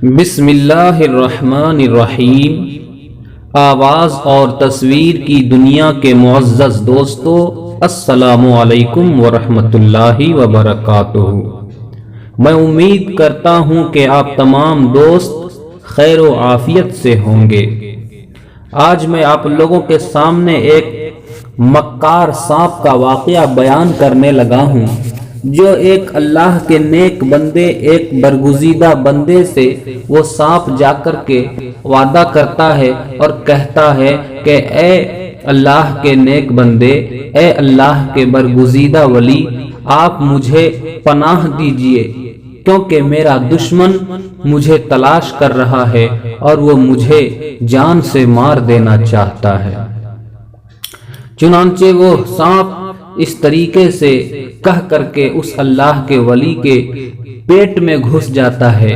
بسم اللہ الرحمن الرحیم۔ آواز اور تصویر کی دنیا کے معزز دوستو، السلام علیکم ورحمۃ اللہ وبرکاتہ۔ میں امید کرتا ہوں کہ آپ تمام دوست خیر و عافیت سے ہوں گے۔ آج میں آپ لوگوں کے سامنے ایک مکار سانپ کا واقعہ بیان کرنے لگا ہوں، جو ایک اللہ کے نیک بندے، ایک برگزیدہ بندے سے وہ سانپ جا کر کے وعدہ کرتا ہے اور کہتا ہے کہ اے اللہ کے نیک بندے، اے اللہ کے برگزیدہ ولی، آپ مجھے پناہ دیجئے، کیونکہ میرا دشمن مجھے تلاش کر رہا ہے اور وہ مجھے جان سے مار دینا چاہتا ہے۔ چنانچہ وہ سانپ اس طریقے سے کہہ کر کے اس اللہ کے ولی کے پیٹ میں گھس جاتا ہے،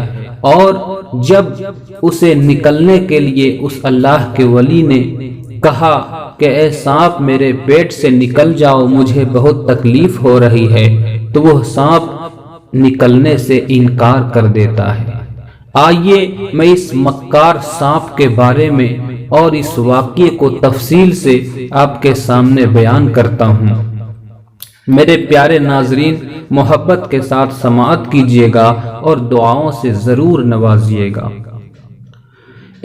اور جب اسے نکلنے کے لیے اس اللہ کے ولی نے کہا کہ اے سانپ میرے پیٹ سے نکل جاؤ، مجھے بہت تکلیف ہو رہی ہے، تو وہ سانپ نکلنے سے انکار کر دیتا ہے۔ آئیے میں اس مکار سانپ کے بارے میں اور اس واقعے کو تفصیل سے آپ کے سامنے بیان کرتا ہوں۔ میرے پیارے ناظرین، محبت کے ساتھ سماعت کیجیے گا اور دعاؤں سے ضرور نوازیے گا۔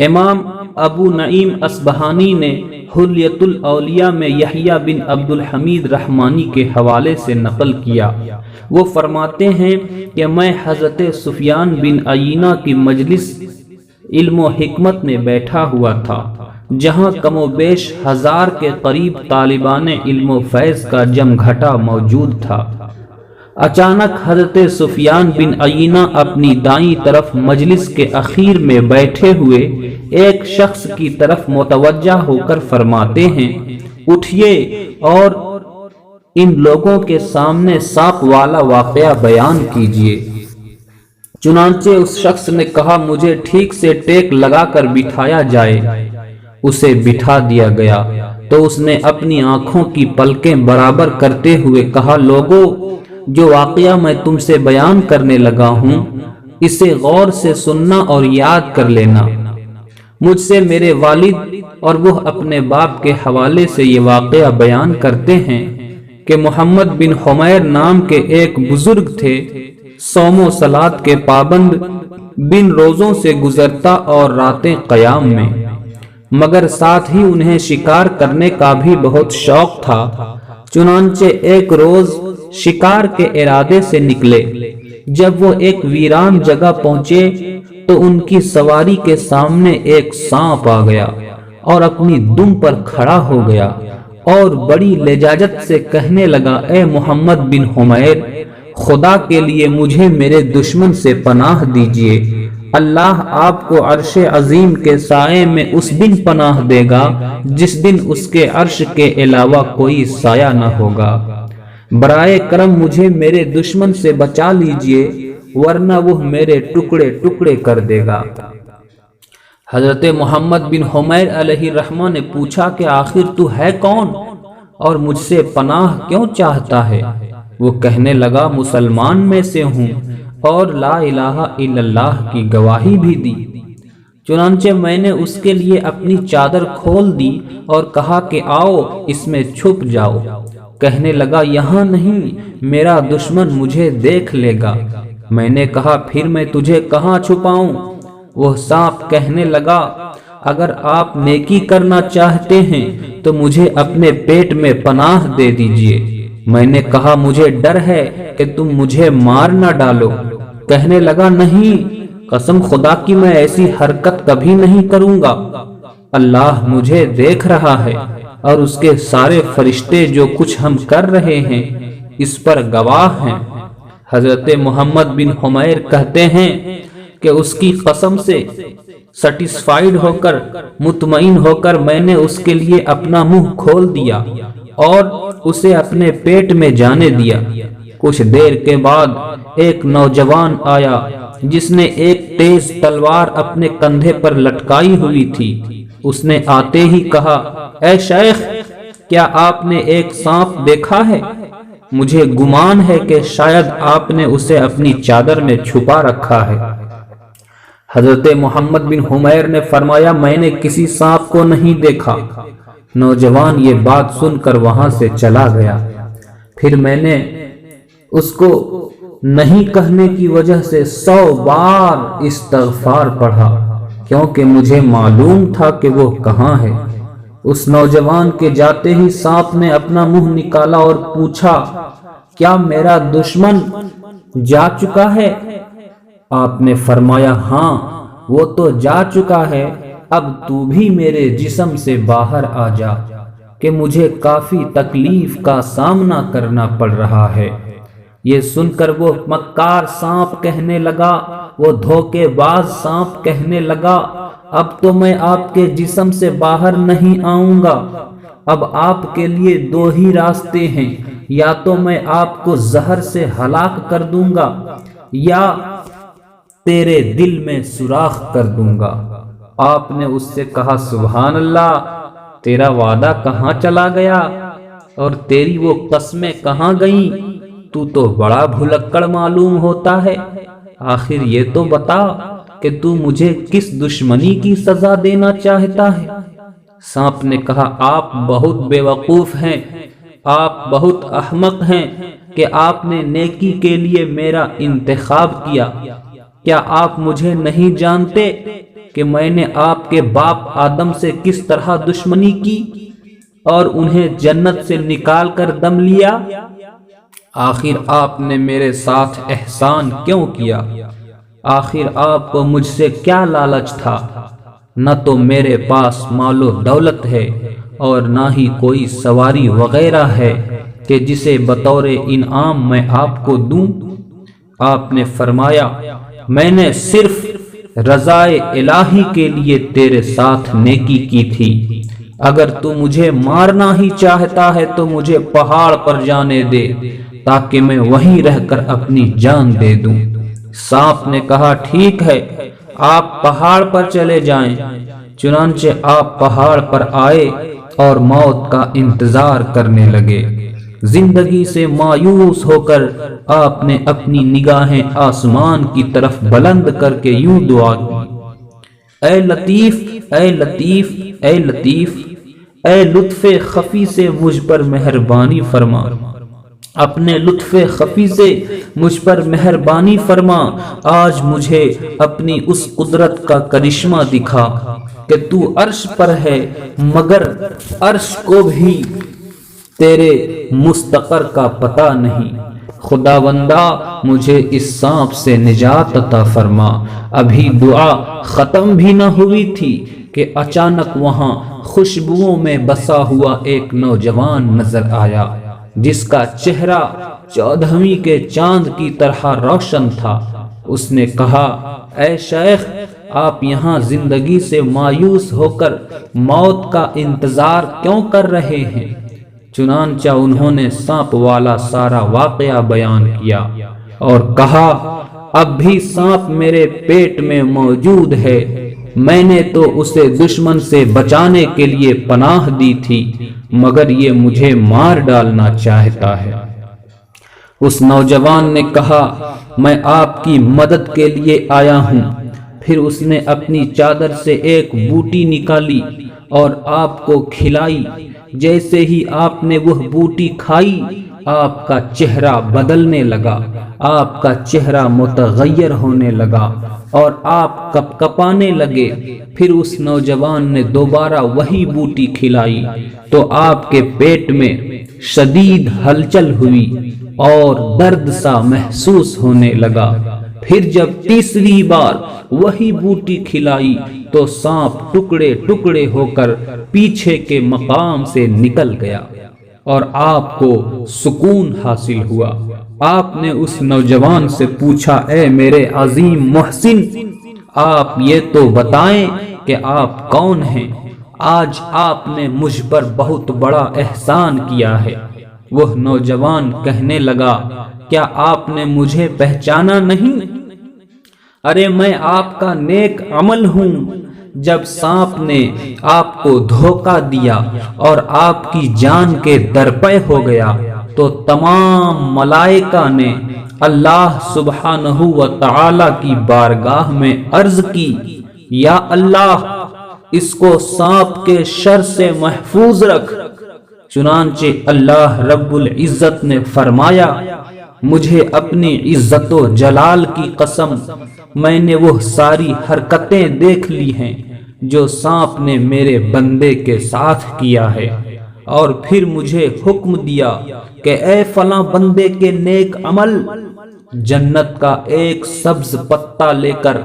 امام ابو نعیم اصبہانی نے حلیۃ الاولیاء میں یحییٰ بن عبد الحمید رحمانی کے حوالے سے نقل کیا۔ وہ فرماتے ہیں کہ میں حضرت سفیان بن عیینہ کی مجلس علم و حکمت میں بیٹھا ہوا تھا، جہاں کم و بیش 1000 کے قریب طالبان علم و فیض کا جمگھٹا موجود تھا۔ اچانک حضرت سفیان بن عیینہ اپنی دائیں طرف مجلس کے اخیر میں بیٹھے ہوئے ایک شخص کی طرف متوجہ ہو کر فرماتے ہیں، اٹھیے اور ان لوگوں کے سامنے سانپ والا واقعہ بیان کیجیے۔ چنانچہ اس شخص نے کہا، مجھے ٹھیک سے ٹیک لگا کر بٹھایا جائے۔ اسے بٹھا دیا گیا تو اس نے اپنی آنکھوں کی پلکیں برابر کرتے ہوئے کہا، لوگو، جو واقعہ میں تم سے بیان کرنے لگا ہوں، اسے غور سے سننا اور یاد کر لینا۔ مجھ سے میرے والد اور وہ اپنے باپ کے حوالے سے یہ واقعہ بیان کرتے ہیں کہ محمد بن حمیر نام کے ایک بزرگ تھے، صوم و صلات کے پابند، بن روزوں سے گزرتا اور راتیں قیام میں، مگر ساتھ ہی انہیں شکار کرنے کا بھی بہت شوق تھا۔ چنانچہ ایک روز شکار کے ارادے سے نکلے۔ جب وہ ایک ویران جگہ پہنچے تو ان کی سواری کے سامنے ایک سانپ آ گیا اور اپنی دم پر کھڑا ہو گیا اور بڑی لجاجت سے کہنے لگا، اے محمد بن حمیر، خدا کے لیے مجھے میرے دشمن سے پناہ دیجئے۔ اللہ آپ کو عرش عظیم کے سائے میں اس دن پناہ دے گا جس دن اس کے عرش کے علاوہ کوئی سایہ نہ ہوگا۔ برائے کرم مجھے میرے دشمن سے بچا لیجئے، ورنہ وہ میرے ٹکڑے ٹکڑے کر دے گا۔ حضرت محمد بن حمیر علیہ الرحمہ نے پوچھا کہ آخر تو ہے کون اور مجھ سے پناہ کیوں چاہتا ہے؟ وہ کہنے لگا، مسلمان میں سے ہوں اور لا الہ الا اللہ کی گواہی بھی دی۔ چنانچہ میں نے اس کے لیے اپنی چادر کھول دی اور کہا کہ آؤ اس میں چھپ جاؤ۔ کہنے لگا، یہاں نہیں، میرا دشمن مجھے دیکھ لے گا۔ میں نے کہا، پھر میں تجھے کہاں چھپاؤں؟ وہ سانپ کہنے لگا، اگر آپ نیکی کرنا چاہتے ہیں تو مجھے اپنے پیٹ میں پناہ دے دیجئے۔ میں نے کہا، مجھے ڈر ہے کہ تم مجھے مار نہ ڈالو۔ کہنے لگا، نہیں، قسم خدا کی میں ایسی حرکت کبھی نہیں کروں گا۔ اللہ مجھے دیکھ رہا ہے اور اس کے سارے فرشتے جو کچھ ہم کر رہے ہیں اس پر گواہ ہیں۔ حضرت محمد بن حمیر کہتے ہیں کہ اس کی قسم سے سیٹسفائیڈ ہو کر، مطمئن ہو کر میں نے اس کے لیے اپنا منہ کھول دیا اور اسے اپنے پیٹ میں جانے دیا۔ کچھ دیر کے بعد ایک نوجوان آیا جس نے ایک تیز تلوار اپنے کندھے پر لٹکائی ہوئی تھی۔ اس نے آتے ہی کہا، اے شیخ، کیا آپ نے ایک سانپ دیکھا ہے؟ مجھے گمان ہے کہ شاید آپ نے اسے اپنی چادر میں چھپا رکھا ہے۔ حضرت محمد بن حمیر نے فرمایا میں نے کسی سانپ کو نہیں دیکھا۔ نوجوان یہ بات سن کر وہاں سے چلا گیا۔ پھر میں نے اس کو نہیں کہنے کی وجہ سے 100 بار استغفار پڑھا، کیونکہ مجھے معلوم تھا کہ وہ کہاں ہے۔ اس نوجوان کے جاتے ہی سانپ نے اپنا منہ نکالا اور پوچھا کیا میرا دشمن جا چکا ہے؟ آپ نے فرمایا ہاں وہ تو جا چکا ہے، اب تو بھی میرے جسم سے باہر آ جا کہ مجھے کافی تکلیف کا سامنا کرنا پڑ رہا ہے۔ یہ سن کر وہ مکار سانپ کہنے لگا، وہ دھوکے باز سانپ کہنے لگا اب تو میں آپ کے جسم سے باہر نہیں آؤں گا، اب آپ کے لیے 2 ہی راستے ہیں، یا تو میں آپ کو زہر سے ہلاک کر دوں گا یا تیرے دل میں سوراخ کر دوں گا۔ آپ نے اس سے کہا سبحان اللہ، تیرا وعدہ کہاں چلا گیا اور تیری وہ قسمیں کہاں گئیں؟ تو بڑا بھلکڑ معلوم ہوتا ہے۔ آخر یہ تو بتا کہ تو مجھے کس دشمنی کی سزا دینا چاہتا ہے؟ سانپ نے کہا آپ بہت بے وقوف ہیں، آپ بہت احمق ہیں کہ آپ نے نیکی کے لیے میرا انتخاب کیا۔ کیا آپ مجھے نہیں جانتے کہ میں نے آپ کے باپ آدم سے کس طرح دشمنی کی اور انہیں جنت سے نکال کر دم لیا؟ آخر آپ نے میرے ساتھ احسان کیوں کیا؟ آخر آپ کو مجھ سے کیا لالچ تھا؟ نہ تو میرے پاس مال و دولت ہے اور نہ ہی کوئی سواری وغیرہ ہے کہ جسے بطور انعام میں آپ کو دوں۔ آپ نے فرمایا میں نے صرف رضائے الہی کے لیے تیرے ساتھ نیکی کی تھی، اگر تو مجھے مارنا ہی چاہتا ہے تو مجھے پہاڑ پر جانے دے تاکہ میں وہیں رہ کر اپنی جان دے دوں۔ سانپ نے کہا ٹھیک ہے آپ پہاڑ پر چلے جائیں۔ چنانچہ آپ پہاڑ پر آئے اور موت کا انتظار کرنے لگے۔ زندگی سے مایوس ہو کر آپ نے اپنی نگاہیں آسمان کی طرف بلند کر کے یوں دعا کی اے لطیف اے لطیف اے لطیف، اے لطف خفی سے مجھ پر مہربانی فرما، اپنے لطف خفی سے مجھ پر مہربانی فرما۔ آج مجھے اپنی اس قدرت کا کرشمہ دکھا کہ تو عرش پر ہے مگر عرش کو بھی تیرے مستقر کا پتہ نہیں۔ خداوندا مجھے اس سانپ سے نجات عطا فرما۔ ابھی دعا ختم بھی نہ ہوئی تھی کہ اچانک وہاں خوشبوؤں میں بسا ہوا ایک نوجوان نظر آیا جس کا چہرہ 14ویں کے چاند کی طرح روشن تھا۔ اس نے کہا اے شیخ آپ یہاں زندگی سے مایوس ہو کر موت کا انتظار کیوں کر رہے ہیں؟ چنانچہ انہوں نے سانپ والا سارا واقعہ بیان کیا اور کہا اب بھی سانپ میرے پیٹ میں موجود ہے، میں نے تو اسے دشمن سے بچانے کے لیے پناہ دی تھی مگر یہ مجھے مار ڈالنا چاہتا ہے۔ اس نوجوان نے کہا میں آپ کی مدد کے لیے آیا ہوں۔ پھر اس نے اپنی چادر سے ایک بوٹی نکالی اور آپ کو کھلائی۔ جیسے ہی آپ نے وہ بوٹی کھائی آپ کا چہرہ بدلنے لگا، آپ کا چہرہ متغیر ہونے لگا اور آپ کپکپانے لگے۔ پھر اس نوجوان نے دوبارہ وہی بوٹی کھلائی تو آپ کے پیٹ میں شدید ہلچل ہوئی اور درد سا محسوس ہونے لگا۔ پھر جب تیسری بار وہی بوٹی کھلائی تو سانپ ٹکڑے ٹکڑے ہو کر پیچھے کے مقام سے نکل گیا اور آپ کو سکون حاصل ہوا۔ آپ نے اس نوجوان سے پوچھا اے میرے عظیم محسن، آپ یہ تو بتائیں کہ آپ کون ہیں؟ آج آپ نے مجھ پر بہت بڑا احسان کیا ہے۔ وہ نوجوان کہنے لگا کیا آپ نے مجھے پہچانا نہیں؟ ارے میں آپ کا نیک عمل ہوں۔ جب سانپ نے آپ کو دھوکہ دیا اور آپ کی جان کے درپے ہو گیا تو تمام ملائکہ نے اللہ سبحانہ و تعالی کی بارگاہ میں عرض کی، یا اللہ اس کو سانپ کے شر سے محفوظ رکھ۔ چنانچہ اللہ رب العزت نے فرمایا، مجھے اپنی عزت و جلال کی قسم، میں نے وہ ساری حرکتیں دیکھ لی ہیں جو سانپ نے میرے بندے کے ساتھ کیا ہے، اور پھر مجھے حکم دیا کہ اے فلاں بندے کے نیک عمل، جنت کا ایک سبز پتا لے کر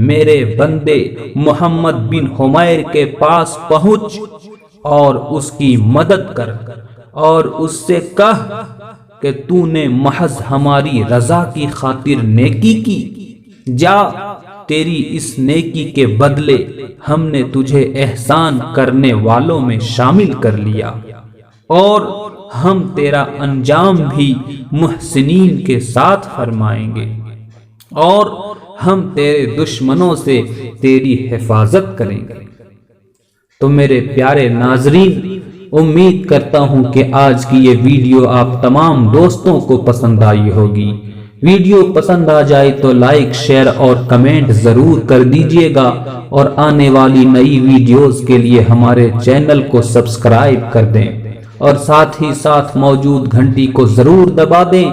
میرے بندے محمد بن حمیر کے پاس پہنچ اور اس کی مدد کر، اور اس سے کہہ کہ تو نے محض ہماری رضا کی خاطر نیکی کی، جا تیری اس نیکی کے بدلے ہم نے تجھے احسان کرنے والوں میں شامل کر لیا، اور ہم تیرا انجام بھی محسنین کے ساتھ فرمائیں گے، اور ہم تیرے دشمنوں سے تیری حفاظت کریں گے۔ تو میرے پیارے ناظرین، امید کرتا ہوں کہ آج کی یہ ویڈیو آپ تمام دوستوں کو پسند آئی ہوگی۔ ویڈیو پسند آ جائے تو لائک، شیئر اور کمنٹ ضرور کر دیجئے گا، اور آنے والی نئی ویڈیوز کے لیے ہمارے چینل کو سبسکرائب کر دیں، اور ساتھ ہی ساتھ موجود گھنٹی کو ضرور دبا دیں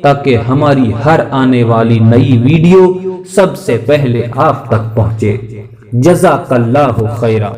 تاکہ ہماری ہر آنے والی نئی ویڈیو سب سے پہلے آپ تک پہنچے۔ جزاک اللہ خیرا۔